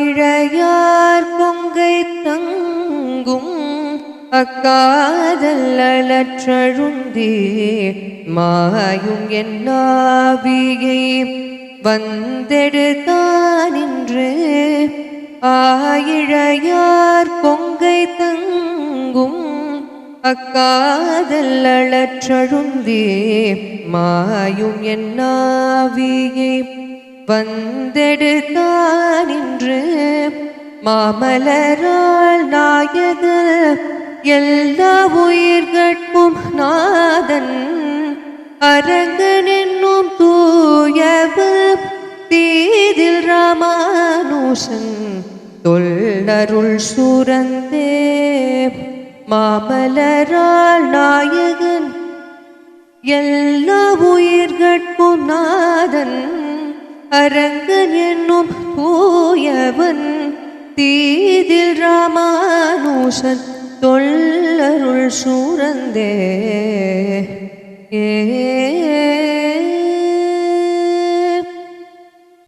இழையார் கொங்கை தங்கும் அக்காதல்லற்றழுந்தே மாயும் என்னாவியை வந்தெடுத்தானின்று ஆயிழையார் கொங்கை தங்கும் அக்காதல்லற்றழுந்தே மாயும் என்னாவியை வந்தெடுத்தானின்று மாமலரால் நாயக எல்லா உயிர்கட்கும் நாதன் அரங்கன் என்னும் தூயவர் தீதில் ராமானுஷன் தொல்லருள் சூரந்தே மாமலரால் நாயகன் எல்லா உயிர்கட்கும் நாதன் அரங்கன் என்னும் தூயவன் தீதில் ராமானுஷன் தொல்லருள் சூரந்தே